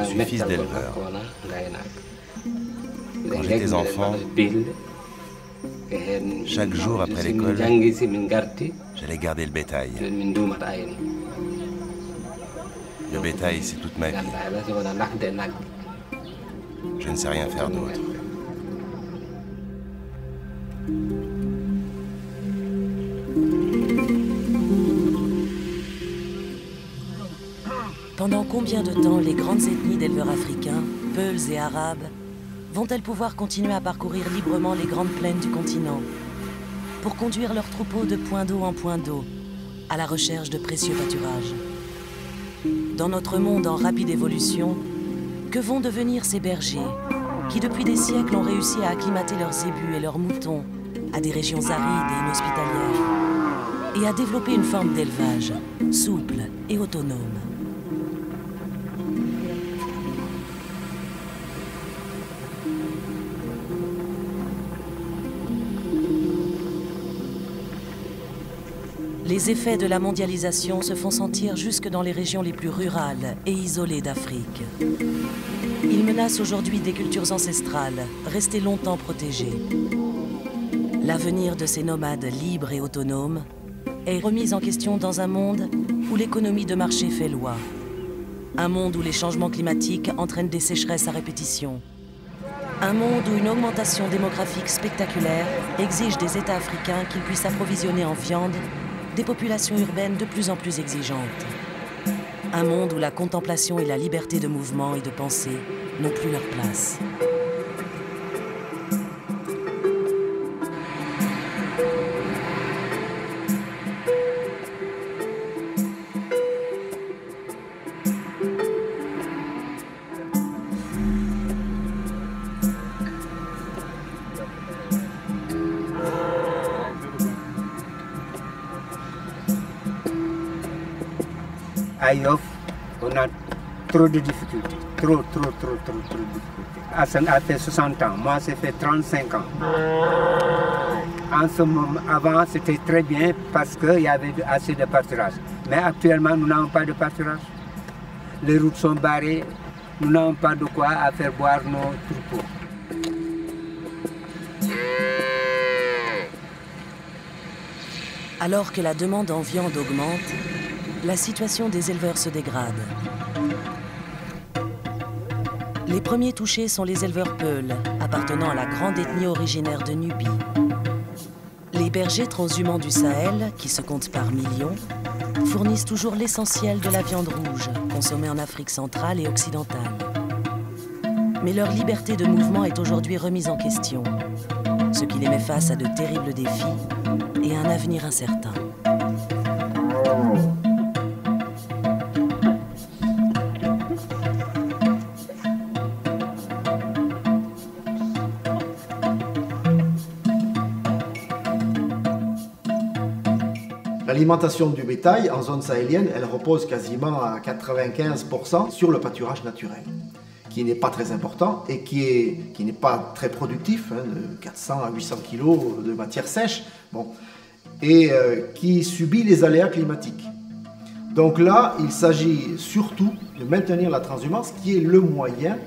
Je suis fils d'éleveur. Quand j'étais enfant, chaque jour après l'école, j'allais garder le bétail. Le bétail, c'est toute ma vie. Je ne sais rien faire d'autre. Pendant combien de temps les grandes ethnies d'éleveurs africains, Peuls et Arabes, vont-elles pouvoir continuer à parcourir librement les grandes plaines du continent pour conduire leurs troupeaux de point d'eau en point d'eau à la recherche de précieux pâturages? Dans notre monde en rapide évolution, que vont devenir ces bergers qui depuis des siècles ont réussi à acclimater leurs zébus et leurs moutons à des régions arides et inhospitalières et à développer une forme d'élevage souple et autonome? Les effets de la mondialisation se font sentir jusque dans les régions les plus rurales et isolées d'Afrique. Ils menacent aujourd'hui des cultures ancestrales, restées longtemps protégées. L'avenir de ces nomades libres et autonomes est remis en question dans un monde où l'économie de marché fait loi. Un monde où les changements climatiques entraînent des sécheresses à répétition. Un monde où une augmentation démographique spectaculaire exige des États africains qu'ils puissent approvisionner en viande des populations urbaines de plus en plus exigeantes. Un monde où la contemplation et la liberté de mouvement et de pensée n'ont plus leur place. À Yoff, on a trop de difficultés, trop de difficultés. Hassan a fait 60 ans, moi j'ai fait 35 ans. En ce moment, avant c'était très bien parce qu'il y avait assez de pâturage. Mais actuellement nous n'avons pas de pâturage. Les routes sont barrées, nous n'avons pas de quoi à faire boire nos troupeaux. Alors que la demande en viande augmente, la situation des éleveurs se dégrade. Les premiers touchés sont les éleveurs Peuls, appartenant à la grande ethnie originaire de Nubie. Les bergers transhumants du Sahel, qui se comptent par millions, fournissent toujours l'essentiel de la viande rouge, consommée en Afrique centrale et occidentale. Mais leur liberté de mouvement est aujourd'hui remise en question, ce qui les met face à de terribles défis et un avenir incertain. L'alimentation du bétail en zone sahélienne, elle repose quasiment à 95% sur le pâturage naturel, qui n'est pas très important et qui n'est pas très productif, hein, de 400 à 800 kg de matière sèche, bon, et qui subit les aléas climatiques. Donc là, il s'agit surtout de maintenir la transhumance, qui est le moyen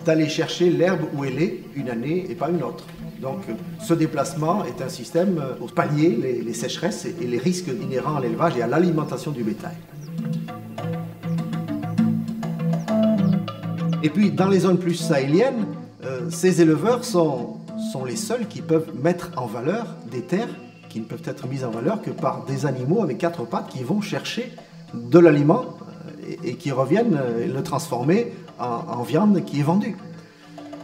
d'aller chercher l'herbe où elle est une année et pas une autre. Donc ce déplacement est un système pour pallier les sécheresses et les risques inhérents à l'élevage et à l'alimentation du bétail. Et puis dans les zones plus sahéliennes, ces éleveurs sont les seuls qui peuvent mettre en valeur des terres qui ne peuvent être mises en valeur que par des animaux avec 4 pattes qui vont chercher de l'aliment et qui reviennent le transformer en viande qui est vendue.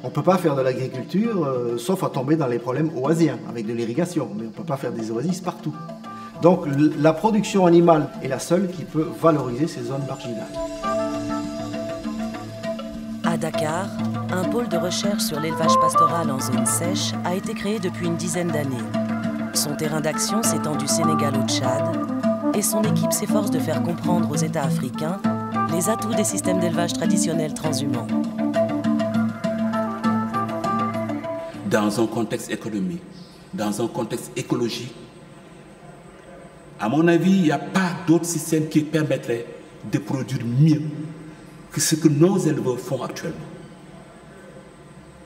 On ne peut pas faire de l'agriculture sauf à tomber dans les problèmes oasiens avec de l'irrigation, mais on ne peut pas faire des oasis partout. Donc la production animale est la seule qui peut valoriser ces zones marginales. À Dakar, un pôle de recherche sur l'élevage pastoral en zone sèche a été créé depuis une dizaine d'années. Son terrain d'action s'étend du Sénégal au Tchad et son équipe s'efforce de faire comprendre aux États africains les atouts des systèmes d'élevage traditionnels transhumants. dans un contexte économique, dans un contexte écologique, à mon avis, il n'y a pas d'autre système qui permettrait de produire mieux que ce que nos éleveurs font actuellement.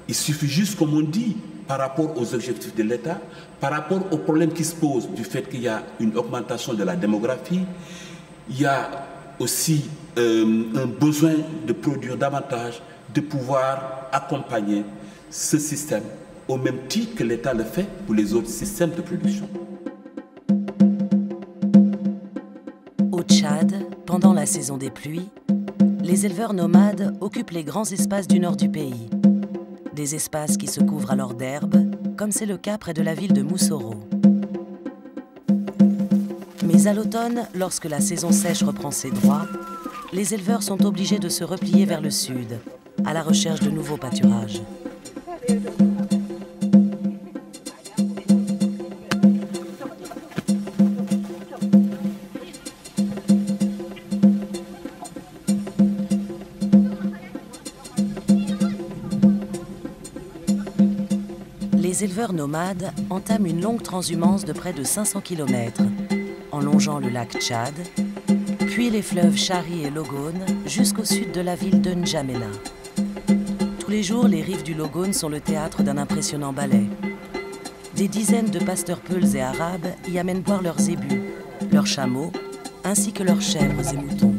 Il suffit juste, comme on dit, par rapport aux objectifs de l'État, par rapport aux problèmes qui se posent du fait qu'il y a une augmentation de la démographie, il y a aussi un besoin de produire davantage, de pouvoir accompagner ce système au même titre que l'État le fait pour les autres systèmes de production. Au Tchad, pendant la saison des pluies, les éleveurs nomades occupent les grands espaces du nord du pays. Des espaces qui se couvrent alors d'herbe, comme c'est le cas près de la ville de Moussoro. Mais à l'automne, lorsque la saison sèche reprend ses droits, les éleveurs sont obligés de se replier vers le sud, à la recherche de nouveaux pâturages. Les éleveurs nomades entament une longue transhumance de près de 500 km, en longeant le lac Tchad, puis les fleuves Chari et Logone jusqu'au sud de la ville de N'Djamena. Tous les jours, les rives du Logone sont le théâtre d'un impressionnant ballet. Des dizaines de pasteurs peuls et arabes y amènent boire leurs zébus, leurs chameaux, ainsi que leurs chèvres et moutons.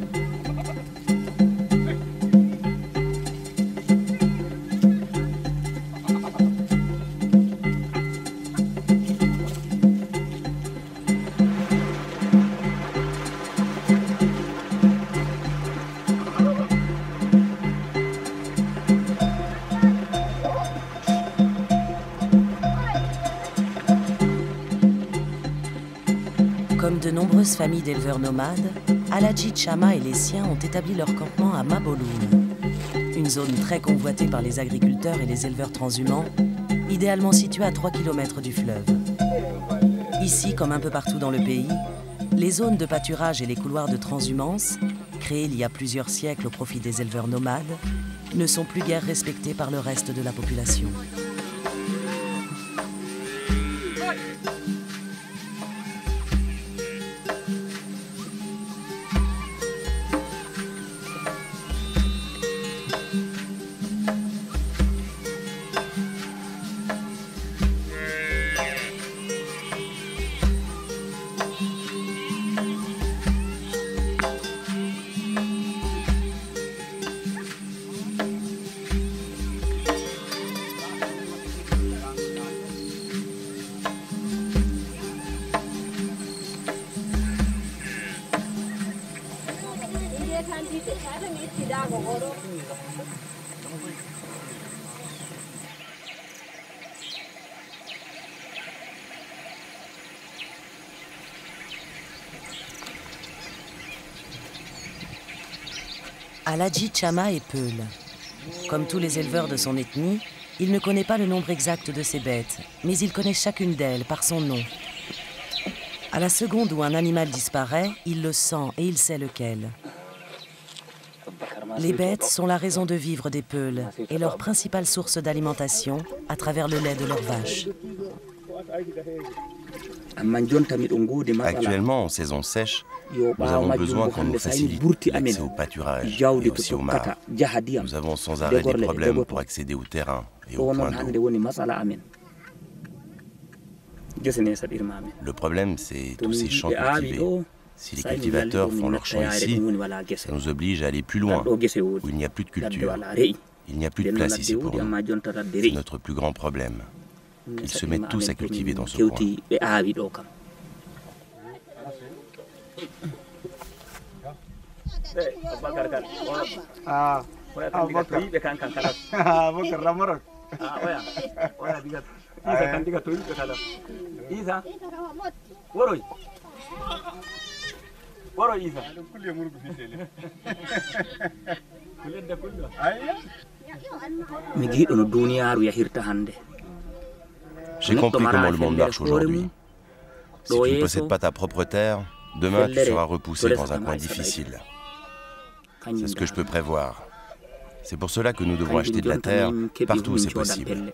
Comme de nombreuses familles d'éleveurs nomades, Aladji Chama et les siens ont établi leur campement à Maboloune, une zone très convoitée par les agriculteurs et les éleveurs transhumants, idéalement située à 3 km du fleuve. Ici, comme un peu partout dans le pays, les zones de pâturage et les couloirs de transhumance, créés il y a plusieurs siècles au profit des éleveurs nomades, ne sont plus guère respectés par le reste de la population. Aladji Chama est peul. Comme tous les éleveurs de son ethnie, il ne connaît pas le nombre exact de ses bêtes, mais il connaît chacune d'elles par son nom. À la seconde où un animal disparaît, il le sent et il sait lequel. Les bêtes sont la raison de vivre des peuls et leur principale source d'alimentation à travers le lait de leurs vaches. Actuellement, en saison sèche, nous avons besoin qu'on nous facilite l'accès au pâturage et aussi au mares. Nous avons sans arrêt des problèmes pour accéder au terrain et au point d'eau. Le problème, c'est tous ces champs cultivés. Si les cultivateurs font leurs champs ici, ça nous oblige à aller plus loin, où il n'y a plus de culture. Il n'y a plus de place ici pour nous. C'est notre plus grand problème. Ils se mettent tous à cultiver dans ce coin. J'ai compris comment le monde marche aujourd'hui. Si tu ne possèdes pas ta propre terre, demain tu seras repoussé dans un coin difficile. C'est ce que je peux prévoir. C'est pour cela que nous devons acheter de la terre partout où c'est possible.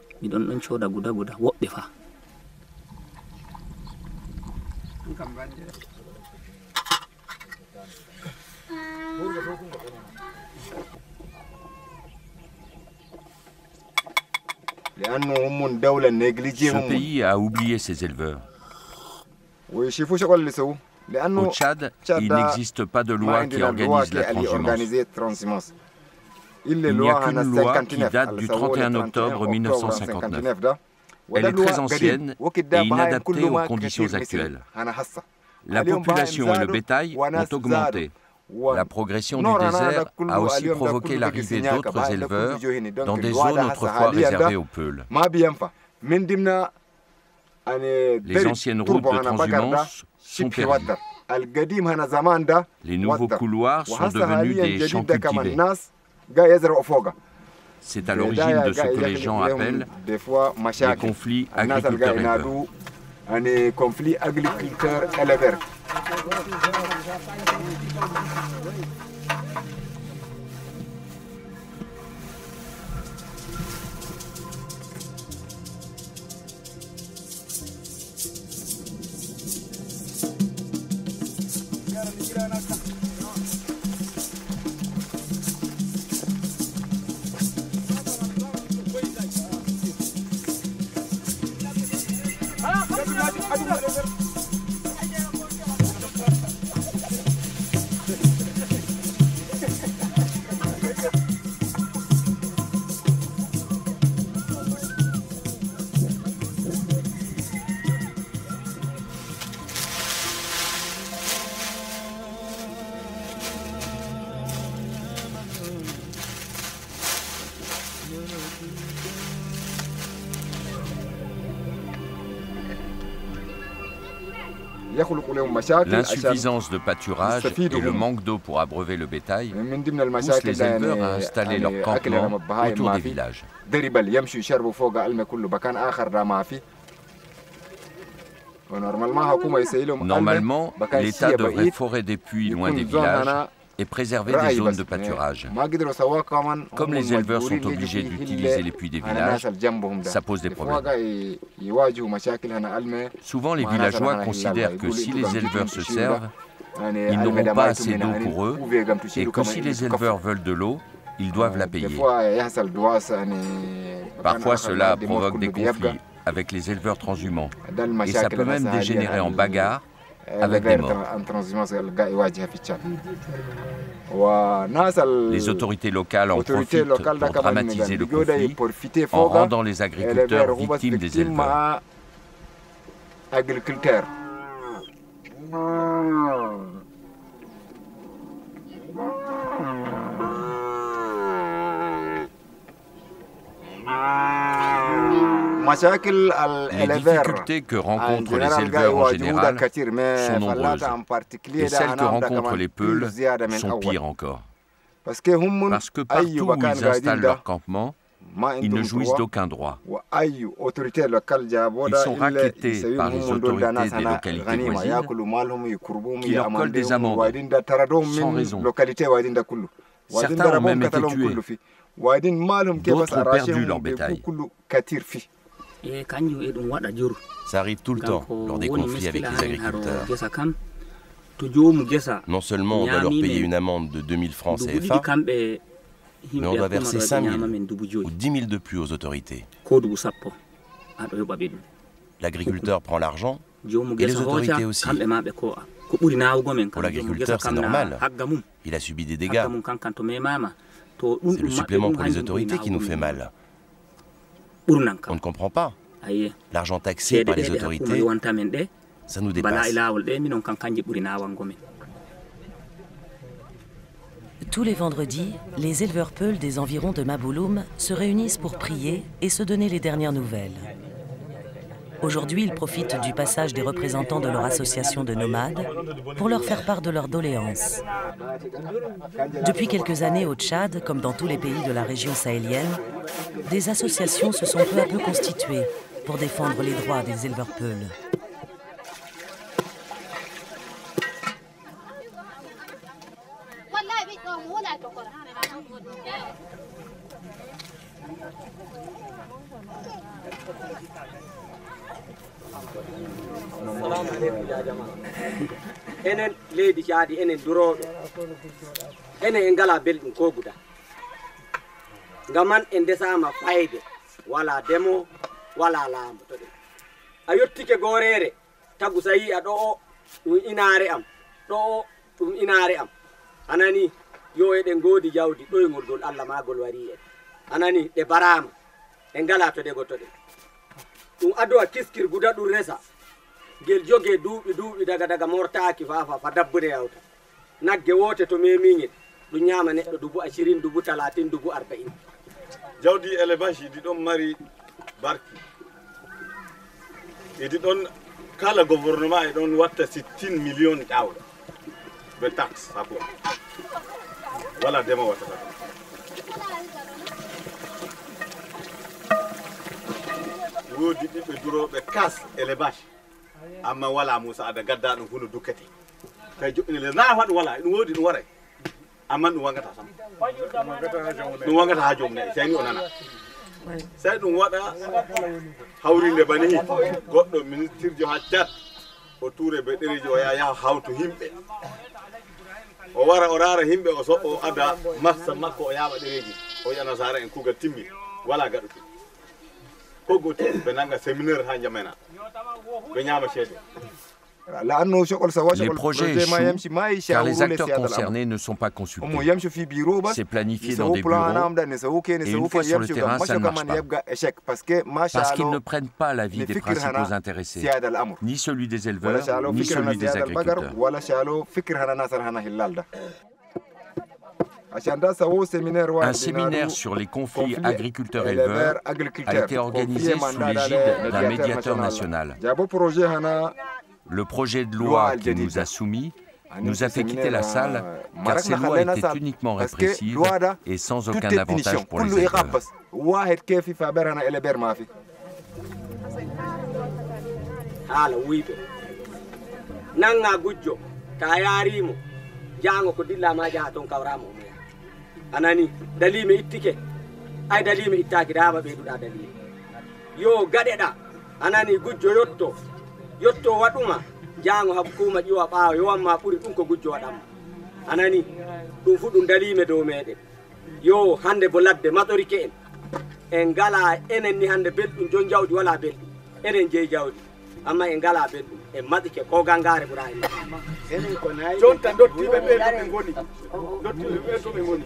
Ce pays a oublié ses éleveurs. Au Tchad, il n'existe pas de loi qui organise la transhumance. Il n'y a qu'une loi qui date du 31 octobre 1959. Elle est très ancienne et inadaptée aux conditions actuelles. La population et le bétail ont augmenté. La progression du désert a aussi provoqué l'arrivée d'autres éleveurs dans des zones autrefois réservées aux peuls. Les anciennes routes de transhumance sont perdues. Les nouveaux couloirs sont devenus des champs cultivés. C'est à l'origine de ce que les gens appellent les conflits agriculteurs-éleveurs. L'insuffisance de pâturage et le manque d'eau pour abreuver le bétail poussent les éleveurs à installer leur campement autour des villages. Normalement, l'État devrait forer des puits loin des villages et préserver des zones de pâturage. Comme les éleveurs sont obligés d'utiliser les puits des villages, ça pose des problèmes. Souvent, les villageois considèrent que si les éleveurs se servent, ils n'auront pas assez d'eau pour eux et que si les éleveurs veulent de l'eau, ils doivent la payer. Parfois, cela provoque des conflits avec les éleveurs transhumants et ça peut même dégénérer en bagarre avec des morts. Les autorités locales en profitent pour dramatiser le conflit en rendant les agriculteurs victimes des éleveurs. Les difficultés que rencontrent les éleveurs en général sont nombreuses, et celles que rencontrent les Peuls sont pires encore. Parce que partout où ils installent leur campement, ils ne jouissent d'aucun droit. Ils sont rackettés par les autorités des localités voisines qui leur collent des amendes sans raison. Certains ont même été tués. D'autres ont perdu leur bétail. Ça arrive tout le temps lors des conflits avec les agriculteurs. Non seulement on doit leur payer une amende de 2000 francs CFA, mais on doit verser 5000 ou 10 000 de plus aux autorités. L'agriculteur prend l'argent et les autorités aussi. Pour l'agriculteur, c'est normal. Il a subi des dégâts. C'est le supplément pour les autorités qui nous fait mal. On ne comprend pas. L'argent taxé par les autorités, ça nous dépasse. Tous les vendredis, les éleveurs Peuls des environs de Mabouloum se réunissent pour prier et se donner les dernières nouvelles. Aujourd'hui, ils profitent du passage des représentants de leur association de nomades pour leur faire part de leurs doléances. Depuis quelques années au Tchad, comme dans tous les pays de la région sahélienne, des associations se sont peu à peu constituées pour défendre les droits des éleveurs Peuls. enen leydi caadi enen duroɓe enen en ngala belɗum ko guda ngaman en desama fayde wala demo wala laamo to ɗen a yettike gorere tagu sa yi a ɗo o ɗum inare am ɗo o ɗum inare am anani yo eɗen godi jawdi ɗoygol gol Allah magol wari en anani ɗe barama e ngala to ɗego to ɗen ɗum adowa kiskir guda ɗum resa gel joge duuɓi daga mortaki fa dabbude yawta nagge wote to memiŋel ɗum ñama neɗɗo dubu 20 dubu 30 dubu 40 jawdi élevage idi ɗon mari barki idi ɗon kala gouvernement e ɗon watta 60 million ƴawɗa ɓe taxe sako wala dema wattata woodi ɓiɓɓe duroɓe kas élevage amma wala musa ada gadda ɗum huno dukkete kay joƴƴinele na waɗ wala ɗum woodi ɗum waray amma ɗum wangata sam ɗum wangata ha joom nayi seni o nana sey ɗum waɗa hawrinde bani goɗɗo ministre jo ha Tchad o toure ɓe ɗereji o yaha hawtu himɓe o wara o rara himɓe o o ada massa makko o yaɓa ɗereji o yana sara en kugal timmi wala gaɗuki kogoti ɓe nanga séminaire ha jamena ɓe ñama ceede. Les projets échouent car les acteurs concernés ne sont pas consultés. C'est planifié dans des bureaux et une fois sur le terrain, ça ne marche pas. Parce qu'ils ne prennent pas l'avis des principaux intéressés, ni celui des éleveurs, ni celui des agriculteurs. Un séminaire sur les conflits agriculteurs-éleveurs a été organisé sous l'égide d'un médiateur national. Le projet de loi qui nous a soumis nous a fait quitter la salle car ces lois étaient uniquement répressives et sans aucun avantage pour les éleveurs. Anani dalime ittike ay dalime ittaki dama ɓeyduɗa dalime yo gaɗeɗa anani gujjo yotto waɗuma jango hakkuma ƴiwa ɓaawa yowanma ɓuuri ɗum ko gujjo waɗanma anani ɗum fu ɗum dalime dow meɗen yo hande bo ladde matorike en ngala enen ni hande belɗum jon jawdi wala belɗum enen jeeyi jawdi amma en ngala belɗum en maɗike ko gangare ɓuura en jonta dottiɓe ɓe to ɓe goni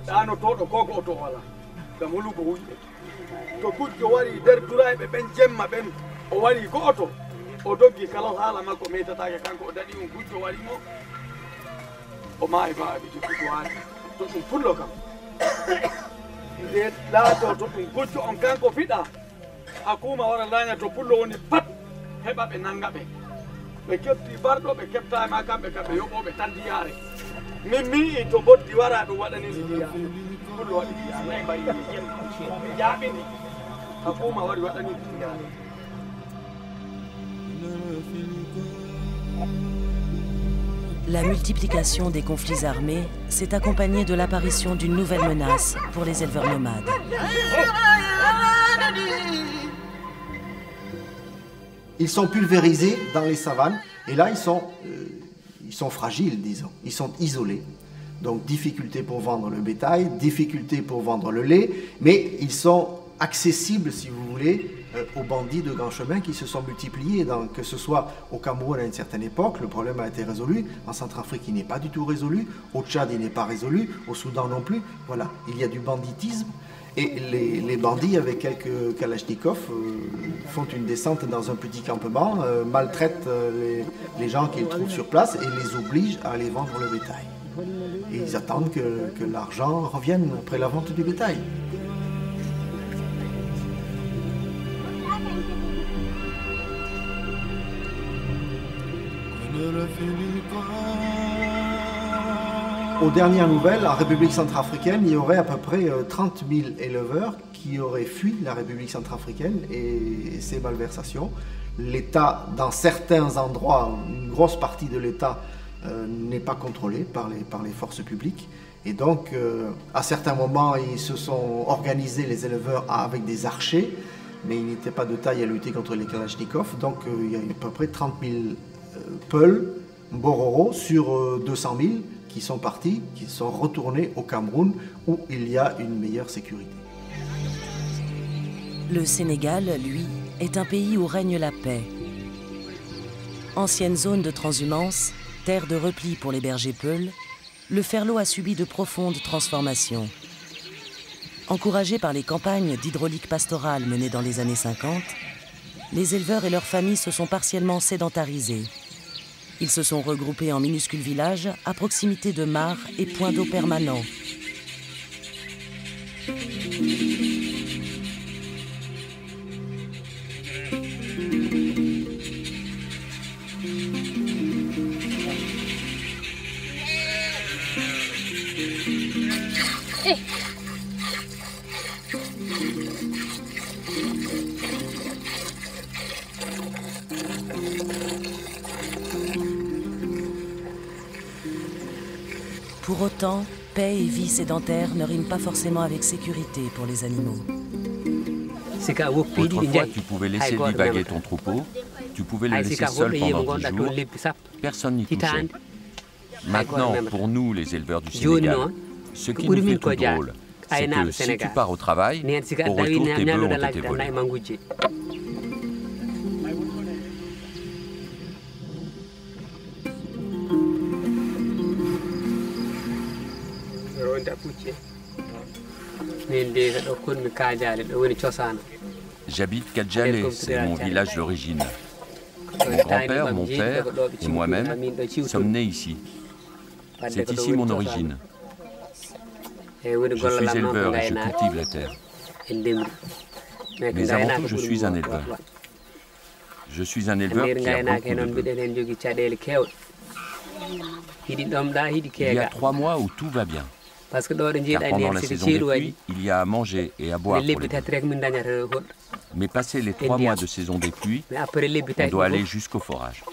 ɗano toɗo koko oto wala gam holugo wuyɓe to gujjo wari nder durayɓe ɓen jemma ɓen o wari ko oto o doggi kala haala makko metatake kanko o daɗi ɗum gujjo warimo o maayi baaɓe to gujjo waali to ɗum pullo kam nde laato to ɗum gujjo on kanko fiɗa hakuma wara laña to pullo woni pat heɓa ɓe nanga ɓe kefti barɗo ɓe keftama kamɓe yoɓoɓe tan diyaare min mii to boddi wara ɗum waɗani ndiya pullo waɗi diyaare mbari jaaɓini hakuma wari waɗani diyaare. La multiplication des conflits armés s'est accompagnée de l'apparition d'une nouvelle menace pour les éleveurs nomades. Ils sont pulvérisés dans les savanes et là ils sont fragiles, disons, ils sont isolés. Donc difficulté pour vendre le bétail, difficulté pour vendre le lait, mais ils sont accessibles, si vous voulez, aux bandits de grand chemin qui se sont multipliés, que ce soit au Cameroun à une certaine époque, le problème a été résolu, en Centrafrique il n'est pas du tout résolu, au Tchad il n'est pas résolu, au Soudan non plus, voilà, il y a du banditisme et les bandits avec quelques kalachnikovs font une descente dans un petit campement, maltraitent les gens qu'ils trouvent sur place et les obligent à aller vendre le bétail. Et ils attendent que l'argent revienne après la vente du bétail. Aux dernières nouvelles, en République centrafricaine, il y aurait à peu près 30 000 éleveurs qui auraient fui la République centrafricaine et ses malversations. L'État, dans certains endroits, une grosse partie de l'État n'est pas contrôlée par les forces publiques. Et donc, à certains moments, ils se sont organisés, les éleveurs, avec des archers, mais ils n'étaient pas de taille à lutter contre les Kalachnikov. Donc, il y a à peu près 30 000 Peuls, Bororo, sur 200 000 qui sont partis, qui sont retournés au Cameroun, où il y a une meilleure sécurité. Le Sénégal, lui, est un pays où règne la paix. Ancienne zone de transhumance, terre de repli pour les bergers peuls, le Ferlo a subi de profondes transformations. Encouragés par les campagnes d'hydraulique pastorale menées dans les années 50, les éleveurs et leurs familles se sont partiellement sédentarisés. Ils se sont regroupés en minuscules villages à proximité de mares et points d'eau permanents. Pour autant, paix et vie sédentaire ne riment pas forcément avec sécurité pour les animaux. Autrefois, tu pouvais laisser divaguer ton troupeau, tu pouvais le laisser seul pendant 10 jours, personne n'y touchait. Maintenant, pour nous, les éleveurs du Sénégal, ce qui nous fait tout drôle, c'est que si tu pars au travail, au retour, tes bœufs ont été volés. J'habite Kadjalé, c'est mon village d'origine. Mon grand-père, mon père et moi-même sommes nés ici. C'est ici mon origine. Je suis éleveur et je cultive la terre. Mais avant tout, je suis un éleveur. Je suis un éleveur qui a beaucoup de bœufs. Il y a 3 mois où tout va bien. Car pendant la saison des pluies, il y a à manger et à boire pour les bœufs. Mais passé les 3 mois de saison des pluies, on doit aller jusqu'au forage.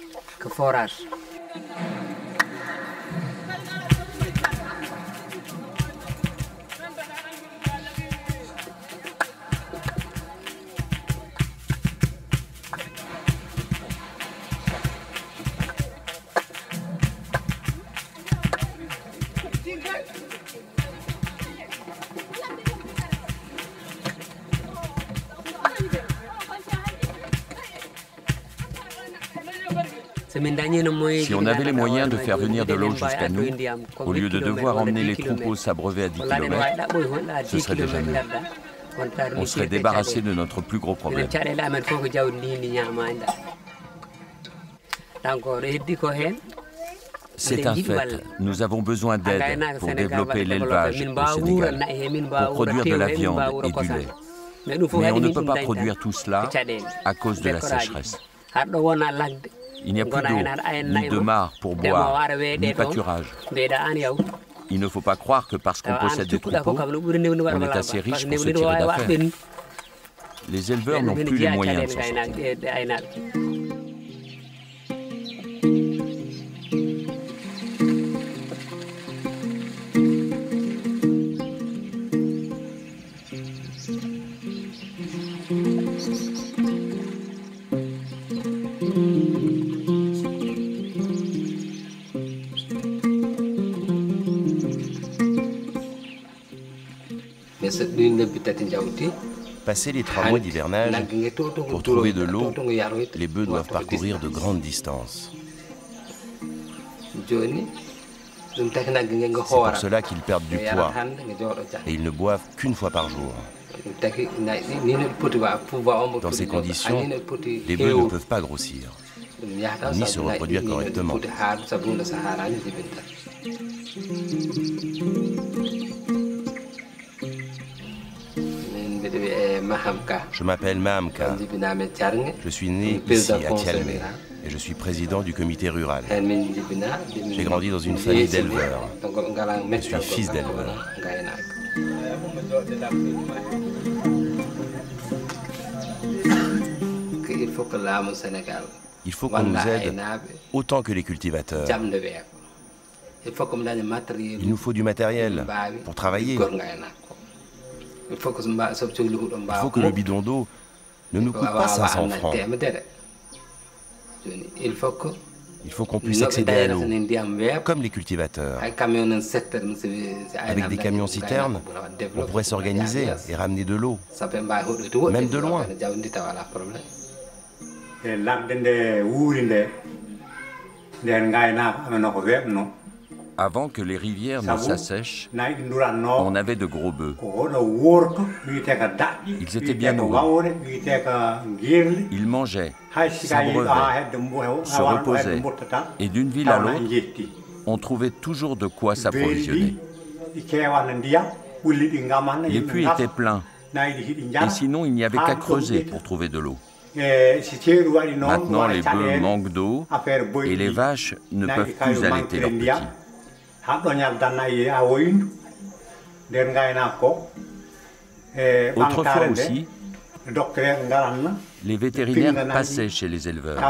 Si on avait les moyens de faire venir de l'eau jusqu'à nous, au lieu de devoir emmener les troupeaux s'abreuver à 10 km, ce serait déjà mieux. On serait débarrassé de notre plus gros problème. C'est un fait, nous avons besoin d'aide pour développer l'élevage au Sénégal, pour produire de la viande et du lait. Mais on ne peut pas produire tout cela à cause de la sécheresse. Il n'y a plus d'eau, ni de mares pour boire, ni pâturage. Il ne faut pas croire que parce qu'on possède des troupeaux, on est assez riche pour se tirer d'affaire. Les éleveurs n'ont plus les moyens de s'en sortir. Passé les 3 mois d'hivernage, pour trouver de l'eau, les bœufs doivent parcourir de grandes distances. C'est pour cela qu'ils perdent du poids et ils ne boivent qu'une fois par jour. Dans ces conditions, les bœufs ne peuvent pas grossir, ni se reproduire correctement. Je m'appelle Mahamka. Je suis né ici à Thialmé et je suis président du comité rural. J'ai grandi dans une famille d'éleveurs. Je suis fils d'éleveur. Il faut qu'on nous aide autant que les cultivateurs Il nous faut du matériel pour travailler. Il faut que le bidon d'eau ne nous coûte pas 500 francs. Il faut qu'on puisse accéder à l'eau, comme les cultivateurs. Avec des camions-citernes, on pourrait s'organiser et ramener de l'eau, même de loin. Avant que les rivières ne s'assèchent, on avait de gros bœufs. Ils étaient bien nourris. Ils mangeaient, s'abreuvaient, se reposaient. Et d'une ville à l'autre, on trouvait toujours de quoi s'approvisionner. Les puits étaient pleins. Et sinon, il n'y avait qu'à creuser pour trouver de l'eau. Maintenant, les bœufs manquent d'eau et les vaches ne peuvent plus allaiter leurs petits. Autrefois aussi, les vétérinaires passaient chez les éleveurs.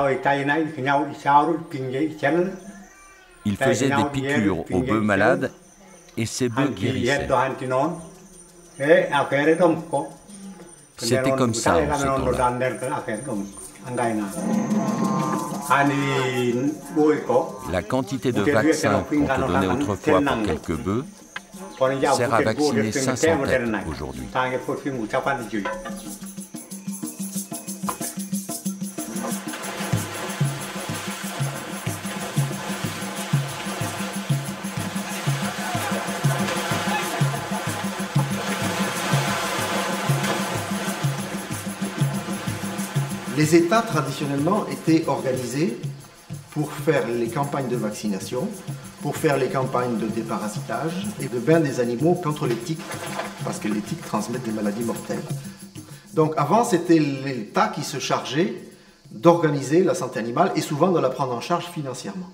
Ils faisaient des piqûres aux bœufs malades et ces bœufs guérissaient. C'était comme ça en ce temps-là. La quantité de vaccins qu'on te donnait autrefois pour quelques bœufs sert à vacciner 500 têtes aujourd'hui. Les États, traditionnellement, étaient organisés pour faire les campagnes de vaccination, pour faire les campagnes de déparasitage et de bain des animaux contre les tiques, parce que les tiques transmettent des maladies mortelles. Donc avant, c'était l'État qui se chargeait d'organiser la santé animale et souvent de la prendre en charge financièrement.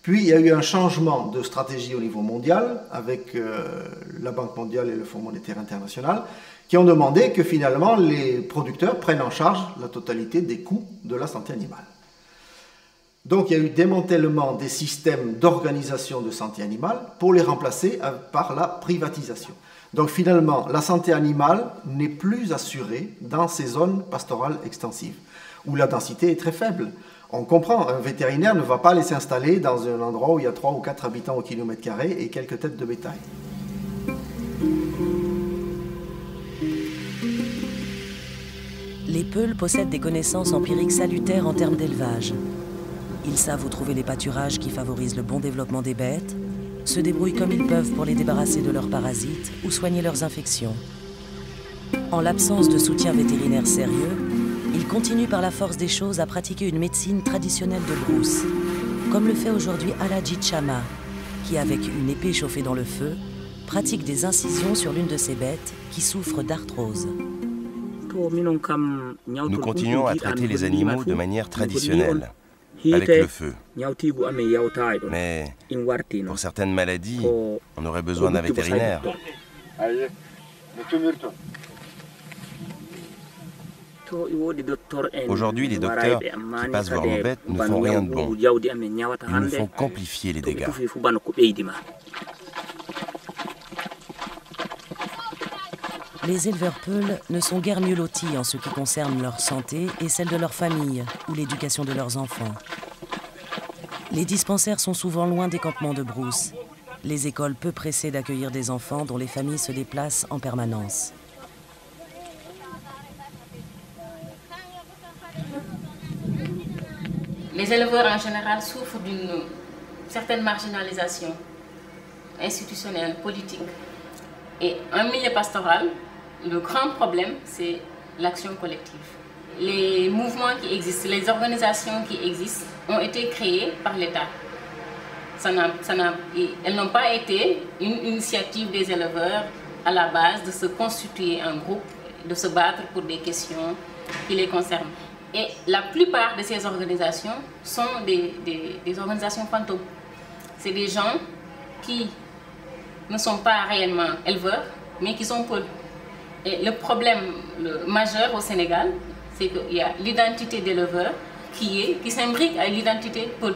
Puis il y a eu un changement de stratégie au niveau mondial avec la Banque mondiale et le Fonds monétaire international qui ont demandé que finalement les producteurs prennent en charge la totalité des coûts de la santé animale. Donc il y a eu démantèlement des systèmes d'organisation de santé animale pour les remplacer par la privatisation. Donc finalement, la santé animale n'est plus assurée dans ces zones pastorales extensives, où la densité est très faible. On comprend, un vétérinaire ne va pas aller s'installer dans un endroit où il y a 3 ou 4 habitants au kilomètre carré et quelques têtes de bétail. Les Peuls possèdent des connaissances empiriques salutaires en termes d'élevage. Ils savent où trouver les pâturages qui favorisent le bon développement des bêtes, se débrouillent comme ils peuvent pour les débarrasser de leurs parasites ou soigner leurs infections. En l'absence de soutien vétérinaire sérieux, ils continuent par la force des choses à pratiquer une médecine traditionnelle de brousse, comme le fait aujourd'hui Aladji Chama, qui, avec une épée chauffée dans le feu, pratique des incisions sur l'une de ses bêtes qui souffre d'arthrose. Nous continuons à traiter les animaux de manière traditionnelle, avec le feu. Mais pour certaines maladies, on aurait besoin d'un vétérinaire. Aujourd'hui, les docteurs qui passent voir nos bêtes ne font rien de bon. Ils ne font qu'amplifier les dégâts. Les éleveurs Peuls ne sont guère mieux lotis en ce qui concerne leur santé et celle de leur famille ou l'éducation de leurs enfants. Les dispensaires sont souvent loin des campements de brousse. Les écoles peu pressées d'accueillir des enfants dont les familles se déplacent en permanence. Les éleveurs en général souffrent d'une certaine marginalisation institutionnelle, politique. Et en milieu pastoral, le grand problème, c'est l'action collective. Les mouvements qui existent, les organisations qui existent ont été créées par l'État. Elles n'ont pas été une initiative des éleveurs à la base de se constituer en groupe, de se battre pour des questions qui les concernent. Et la plupart de ces organisations sont des organisations fantômes. C'est des gens qui ne sont pas réellement éleveurs, mais qui sont Peuls. Et le problème majeur au Sénégal, c'est qu'il y a l'identité d'éleveur qui s'imbrique à l'identité Peul.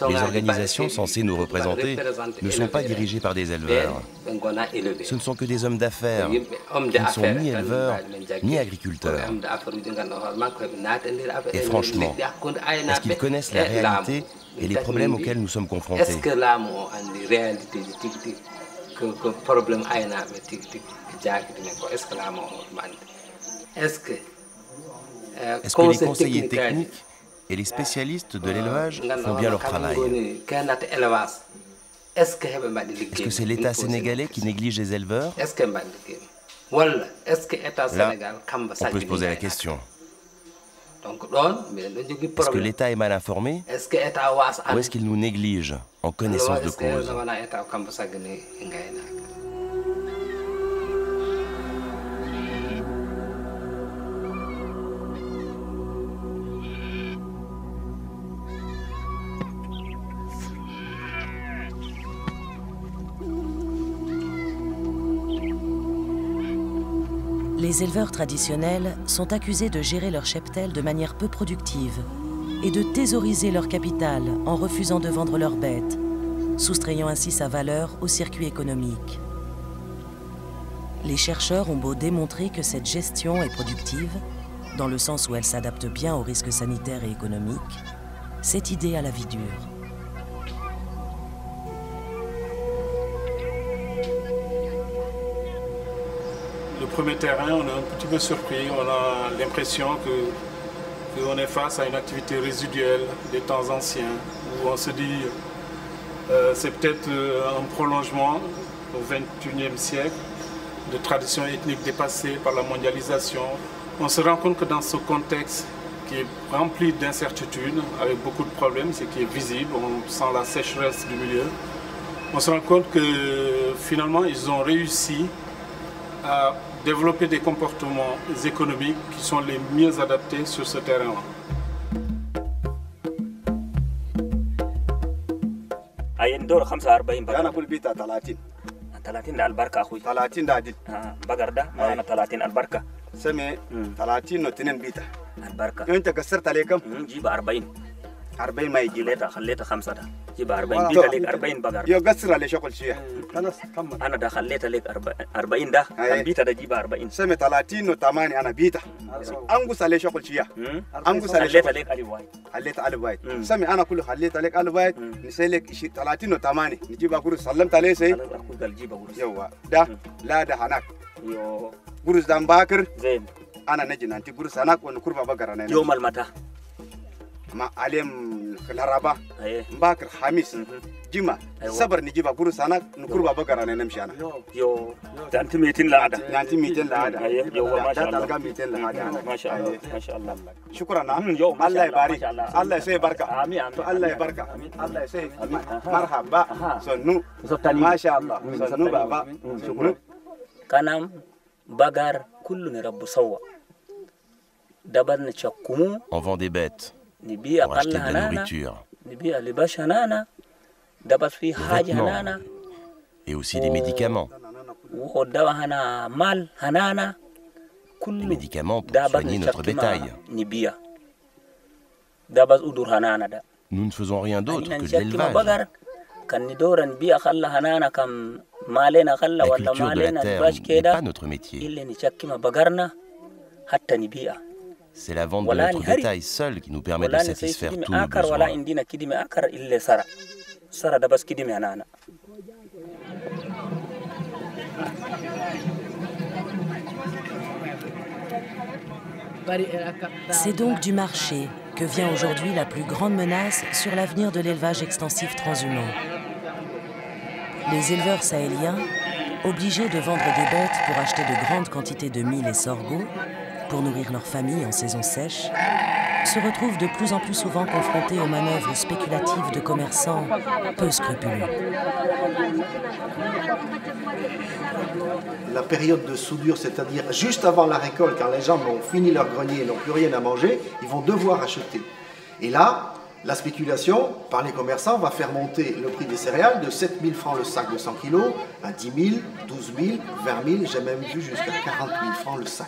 Les organisations censées nous représenter ne sont pas dirigées par des éleveurs. Ce ne sont que des hommes d'affaires qui ne sont ni éleveurs ni agriculteurs. Et franchement, est-ce qu'ils connaissent la réalité et les problèmes auxquels nous sommes confrontés? Est-ce que les conseillers techniques et les spécialistes de l'élevage font bien leur travail? Est-ce que c'est l'État sénégalais qui néglige les éleveurs? Là, on peut se poser la question. Est-ce que l'État est mal informé ou est-ce qu'il nous néglige en connaissance de cause? Les éleveurs traditionnels sont accusés de gérer leur cheptel de manière peu productive et de thésauriser leur capital en refusant de vendre leurs bêtes, soustrayant ainsi sa valeur au circuit économique. Les chercheurs ont beau démontrer que cette gestion est productive, dans le sens où elle s'adapte bien aux risques sanitaires et économiques, cette idée a la vie dure. Le premier terrain, on est un petit peu surpris, on a l'impression qu'on est face à une activité résiduelle des temps anciens, où on se dit c'est peut-être un prolongement au XXIe siècle de traditions ethniques dépassées par la mondialisation. On se rend compte que dans ce contexte qui est rempli d'incertitudes, avec beaucoup de problèmes, ce qui est visible, on sent la sécheresse du milieu, on se rend compte que finalement ils ont réussi à développer des comportements économiques qui sont les mieux adaptés sur ce terrain-là. أربعين ما يجي ليتا خليتها خمسة ده جيب 40 بيتا لك 40 بقر يو قصر على شغل شوية أنا ده خليتها لك 40 ده كان بيتا ده جيب 40 سمي 30 وثمانية أنا بيتا أنقص على شغل شوية أنقص على خليتها لك ألف واحد خليتها ألف واحد سمي أنا كله خليتها لك ألف واحد نسيلك 30 وثمانية نجيب أقول سلمت عليه سي قال جيب أقول يوا ده لا ده هناك يو قرص دام باكر زين أنا نجي نانتي قرص هناك ونكرب بقرة أنا يوم المتى ما عليهم الهرباء باكر خميس جمعة صبر نجيب قرص هناك نكرب بقرة أنا نمشي أنا يو أنت 200 لعادة أنت 200 لعادة يو ما شاء الله تلقى 200 لعادة ما شاء الله ما شاء الله شكرا الله يبارك الله يسوي بركة الله يبارك الله يسوي مرحبا سنو ما شاء الله سنو بابا شكرا كنام بقر كله رب سوا دبر نشكمو On vend des bêtes pour acheter de la nourriture, vêtements et aussi des médicaments. Des médicaments pour soigner notre bétail. Nous ne faisons rien d'autre que de l'élevage. La culture de la terre n'est pas notre métier. C'est la vente de notre bétail seul qui nous permet de satisfaire tous nos besoins. C'est donc du marché que vient aujourd'hui la plus grande menace sur l'avenir de l'élevage extensif transhumant. Les éleveurs sahéliens, obligés de vendre des bêtes pour acheter de grandes quantités de mil et sorgho, pour nourrir leur famille en saison sèche, se retrouvent de plus en plus souvent confrontés aux manœuvres spéculatives de commerçants peu scrupuleux. La période de soudure, c'est-à-dire juste avant la récolte, quand les gens ont fini leur grenier et n'ont plus rien à manger, ils vont devoir acheter. Et là, la spéculation par les commerçants va faire monter le prix des céréales de 7 000 francs le sac de 100 kg à 10 000, 12 000, 20 000, j'ai même vu jusqu'à 40 000 francs le sac.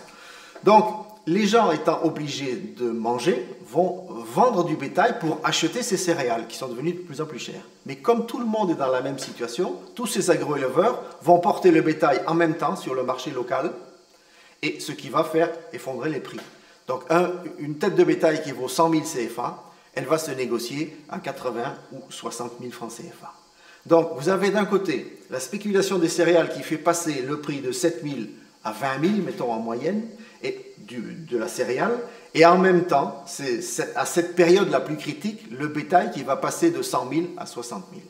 Donc, les gens étant obligés de manger vont vendre du bétail pour acheter ces céréales qui sont devenues de plus en plus chères. Mais comme tout le monde est dans la même situation, tous ces agro-éleveurs vont porter le bétail en même temps sur le marché local, et ce qui va faire effondrer les prix. Donc une tête de bétail qui vaut 100 000 CFA, elle va se négocier à 80 ou 60 000 francs CFA. Donc vous avez d'un côté la spéculation des céréales qui fait passer le prix de 7 000 à 20 000, mettons en moyenne, et de la céréale, et en même temps, c'est à cette période la plus critique, le bétail qui va passer de 100 000 à 60 000.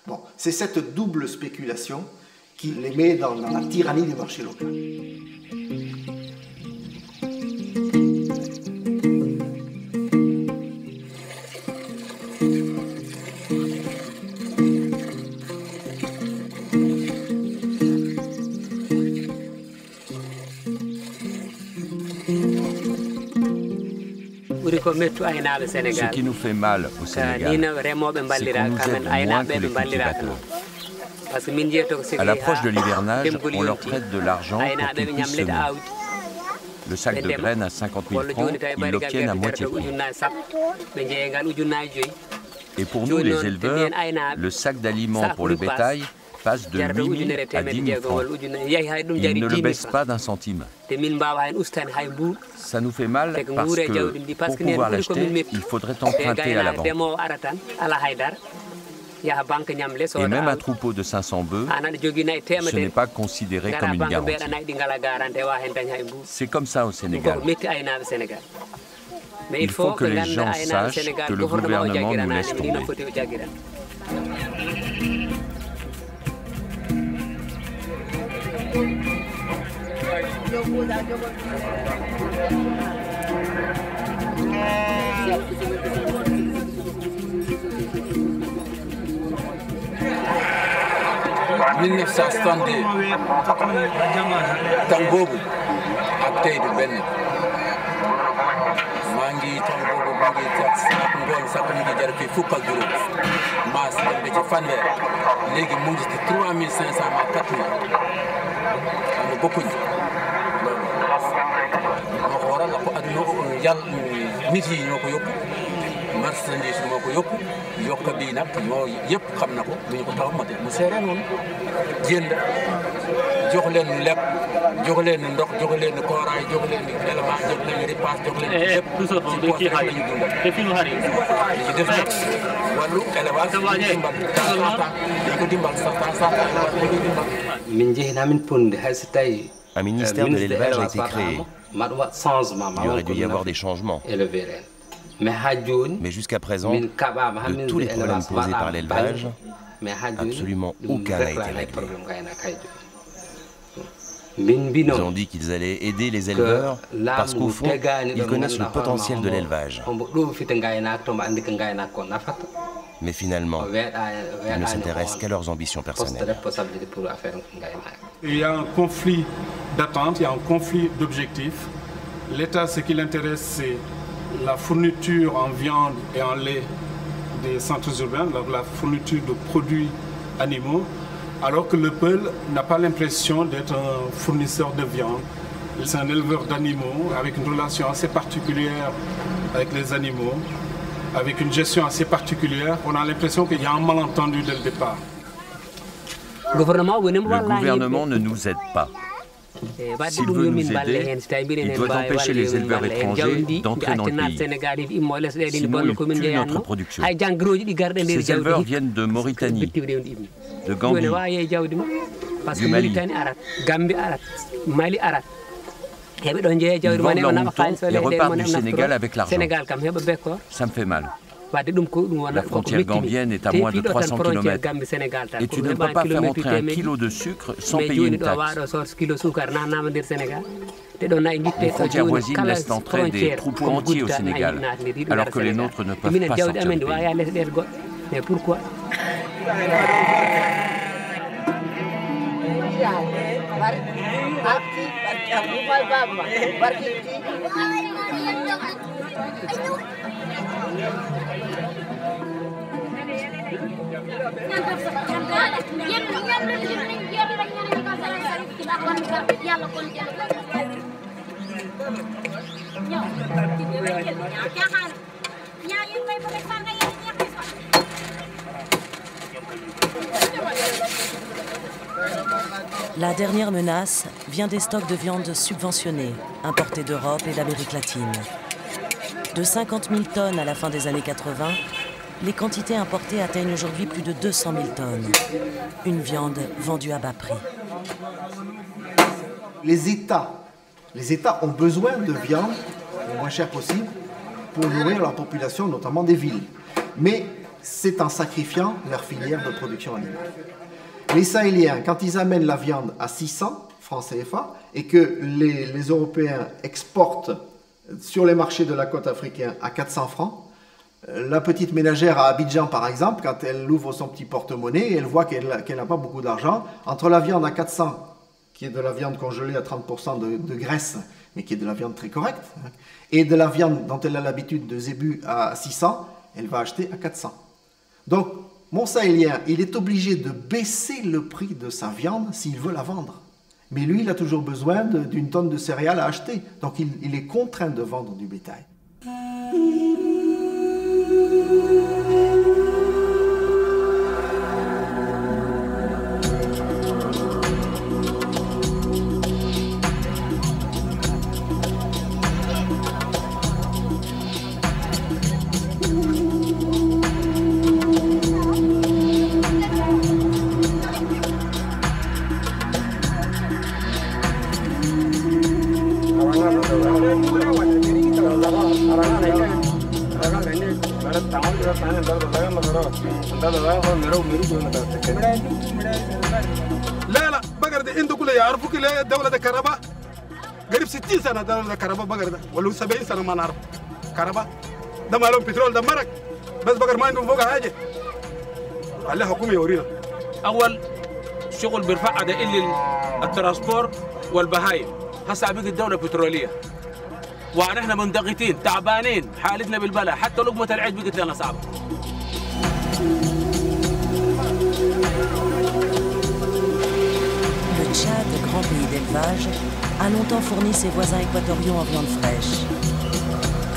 Bon, c'est cette double spéculation qui les met dans la tyrannie du marché local. Ce qui nous fait mal au Sénégal, c'est qu'on nous aide moins que les cultivateurs. À l'approche de l'hivernage, on leur prête de l'argent pour qu'ils puissent semer. Le sac de graines à 50 000 francs, ils l'obtiennent à moitié prix. Et pour nous, les éleveurs, le sac d'aliments pour le bétail passe de 8 000 à 10 000 francs. Ils ne le baissent pas d'un centime. Ça nous fait mal parce que pour pouvoir l'acheter, il faudrait emprunter à la banque. Et même un troupeau de 500 bœufs, ce n'est pas considéré comme une garantie. C'est comme ça au Sénégal. Il faut que les gens sachent que le gouvernement nous laisse tomber. En 1962 temps boobu ak tey du benn maa ngi temps boobu maa ngi ak ngoon sax mu ngi jar fii fukk ak juróom maas dem ba ci fanweer léegi mu ngi ci 3500 ma 4000 xam nga bokkuñ loolu moo ko waral ko ak yàlla nit yi ñoo ko yóbbu marchandise moo ko yóbbu yokk bii nag moo yëpp xam na ko bu ñu ko taw mate mu seeree noonu jënd jox leen lekk jox leen ndox jox leen kooraay jox leen élément jox leen ripaas jox leen lépp ci poos rek lañu dundal li ci def nag wàllu élevage dañu dimbal dañ ko dimbal dañ ko dimbal min jeehinaamin ponde hay so tawi un ministère de l'élevage a été créé. Il y aurait dû y avoir des changements. Mais jusqu'à présent, de tous les problèmes posés par l'élevage, absolument aucun n'a été réglé. Ils ont dit qu'ils allaient aider les éleveurs parce qu'au fond, ils connaissent le potentiel de l'élevage. Mais finalement, ils ne s'intéressent qu'à leurs ambitions personnelles. Il y a un conflit d'attente, il y a un conflit d'objectifs. L'État, ce qui l'intéresse, c'est la fourniture en viande et en lait des centres urbains, la fourniture de produits animaux, alors que le peuple n'a pas l'impression d'être un fournisseur de viande. C'est un éleveur d'animaux avec une relation assez particulière avec les animaux, avec une gestion assez particulière. On a l'impression qu'il y a un malentendu dès le départ. Le gouvernement ne nous aide pas. S'il veut nous aider, il doit empêcher les éleveurs étrangers d'entrer dans le pays. Sinon, il tue notre production. Ces éleveurs viennent de Mauritanie, de Gambie, du Mali. Ils vendent leurs moutons et repartent du Sénégal avec l'argent. Ça me fait mal. La frontière gambienne est à moins de 300 km. Et tu ne peux pas faire entrer un kilo de sucre sans payer une taxe. Les frontières voisines laissent entrer des troupeaux entiers au Sénégal, alors que les nôtres ne peuvent pas sortir du pays. Mais pourquoi? La dernière menace vient des stocks de viande subventionnés, importés d'Europe et d'Amérique latine. De 50 000 tonnes à la fin des années 80, les quantités importées atteignent aujourd'hui plus de 200 000 tonnes. Une viande vendue à bas prix. Les États ont besoin de viande le moins cher possible pour nourrir leur population, notamment des villes. Mais c'est en sacrifiant leur filière de production animale. Les Sahéliens, quand ils amènent la viande à 600 francs CFA et que les Européens exportent sur les marchés de la côte africaine à 400 francs, la petite ménagère à Abidjan, par exemple, quand elle ouvre son petit porte-monnaie, elle voit qu'elle n'a pas beaucoup d'argent. Entre la viande à 400, qui est de la viande congelée à 30% de graisse, mais qui est de la viande très correcte, et de la viande dont elle a l'habitude de zébu à 600, elle va acheter à 400. Donc, mon Sahélien, il est obligé de baisser le prix de sa viande s'il veut la vendre. Mais lui, il a toujours besoin d'une tonne de céréales à acheter. Donc, il est contraint de vendre du bétail. لا لا بقر ده عنده كله يعرفوا كله دولة كهرباء قريب 60 سنة دولة كهرباء بقر ده ولا 70 سنة ما نعرف كهرباء ده مالهم بترول ده مرق بس بقر ما عندهم فوق حاجة عليه حكومة يورينا أول شغل بيرفع ده اللي الترانسبور والبهايم هسه بقت الدولة بترولية ونحن منضغطين تعبانين حالتنا بالبلاء حتى لقمة العيش بقت لنا صعبة. Le Tchad, grand pays d'élevage, a longtemps fourni ses voisins équatoriaux en viande fraîche.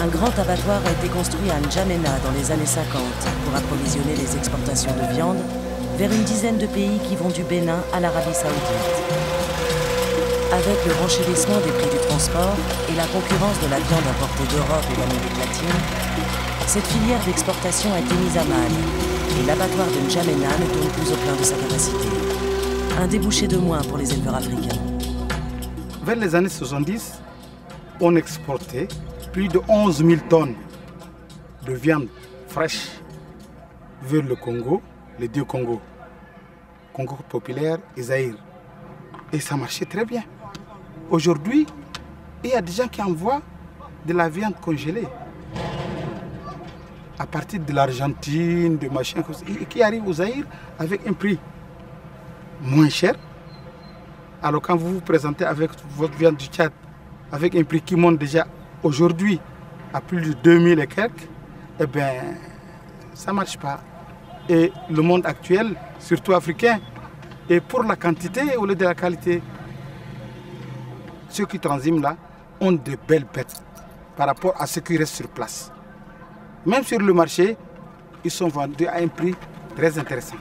Un grand abattoir a été construit à N'Djamena dans les années 50 pour approvisionner les exportations de viande vers une dizaine de pays qui vont du Bénin à l'Arabie Saoudite. Avec le renchérissement des prix du transport et la concurrence de la viande importée d'Europe et d'Amérique latine, cette filière d'exportation a été mise à mal et l'abattoir de N'Djamena ne tourne plus au plein de sa capacité. Un débouché de moins pour les éleveurs africains. Vers les années 70, on exportait plus de 11 000 tonnes de viande fraîche vers le Congo, les deux Congos, Congo populaire et Zaïre. Et ça marchait très bien. Aujourd'hui, il y a des gens qui envoient de la viande congelée à partir de l'Argentine, de machin, et qui arrive au Zaïre avec un prix moins cher. Alors quand vous vous présentez avec votre viande du Tchad, avec un prix qui monte déjà aujourd'hui à plus de 2000 et quelques, eh bien, ça ne marche pas. Et le monde actuel, surtout africain, est pour la quantité au lieu de la qualité. Ceux qui transiment là ont de belles bêtes par rapport à ceux qui restent sur place. Même sur le marché, ils sont vendus à un prix très intéressant.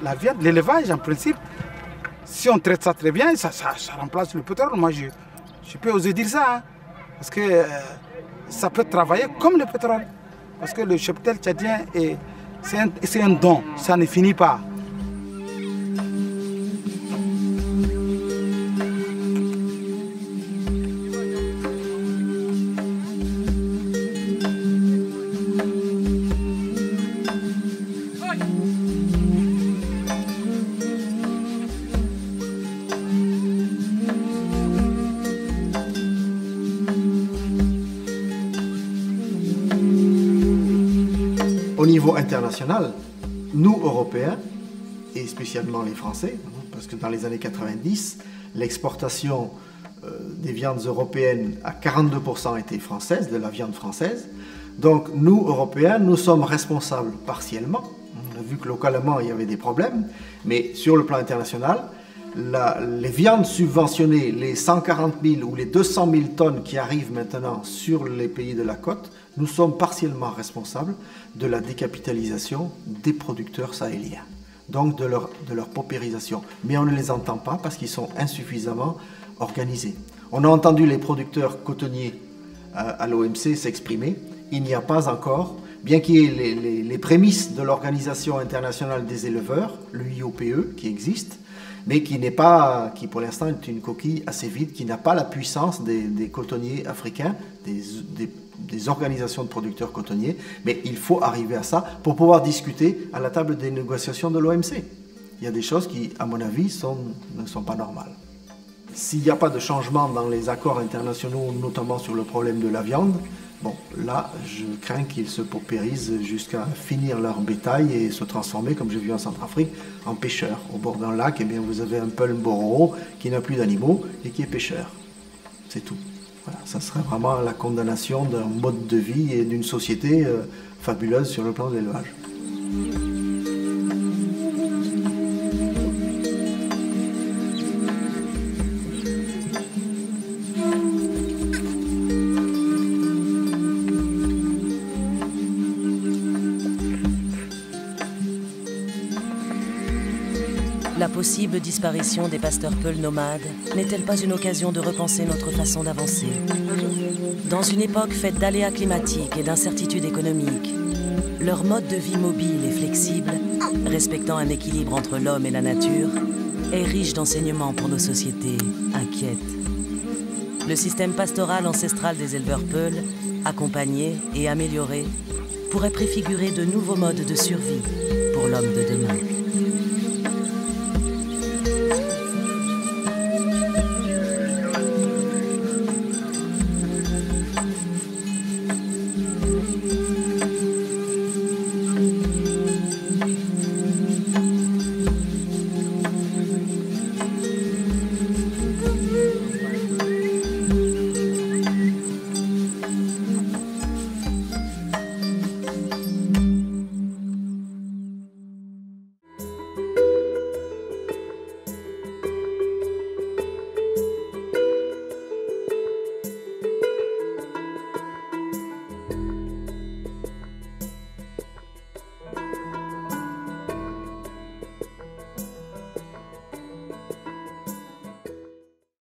La viande, l'élevage en principe, si on traite ça très bien, ça remplace le pétrole. Moi, je peux oser dire ça, hein, parce que ça peut travailler comme le pétrole. Parce que le cheptel tchadien, c'est un don, ça ne finit pas. Au niveau international, nous, Européens, et spécialement les Français, parce que dans les années 90, l'exportation des viandes européennes à 42% était française, de la viande française. Donc nous, Européens, nous sommes responsables partiellement. On a vu que localement, il y avait des problèmes, mais sur le plan international, les viandes subventionnées, les 140 000 ou les 200 000 tonnes qui arrivent maintenant sur les pays de la côte, nous sommes partiellement responsables de la décapitalisation des producteurs sahéliens, donc de leur paupérisation. Mais on ne les entend pas parce qu'ils sont insuffisamment organisés. On a entendu les producteurs cotonniers à l'OMC s'exprimer. Il n'y a pas encore, bien qu'il y ait les prémices de l'Organisation internationale des éleveurs, l'UIOPE, qui existe, mais qui pour l'instant est une coquille assez vide, qui n'a pas la puissance des cotonniers africains, des organisations de producteurs cotonniers, mais il faut arriver à ça pour pouvoir discuter à la table des négociations de l'OMC. Il y a des choses qui, à mon avis, ne sont pas normales. S'il n'y a pas de changement dans les accords internationaux, notamment sur le problème de la viande, bon, là, je crains qu'ils se paupérisent jusqu'à finir leur bétail et se transformer, comme j'ai vu en Centrafrique, en pêcheurs. Au bord d'un lac, eh bien, vous avez un Peul Bororo qui n'a plus d'animaux et qui est pêcheur. C'est tout. Voilà, ça serait vraiment la condamnation d'un mode de vie et d'une société fabuleuse sur le plan de l'élevage. La possible disparition des pasteurs Peul nomades n'est-elle pas une occasion de repenser notre façon d'avancer? Dans une époque faite d'aléas climatiques et d'incertitudes économiques, leur mode de vie mobile et flexible, respectant un équilibre entre l'homme et la nature, est riche d'enseignements pour nos sociétés inquiètes. Le système pastoral ancestral des éleveurs Peul, accompagné et amélioré, pourrait préfigurer de nouveaux modes de survie pour l'homme de demain.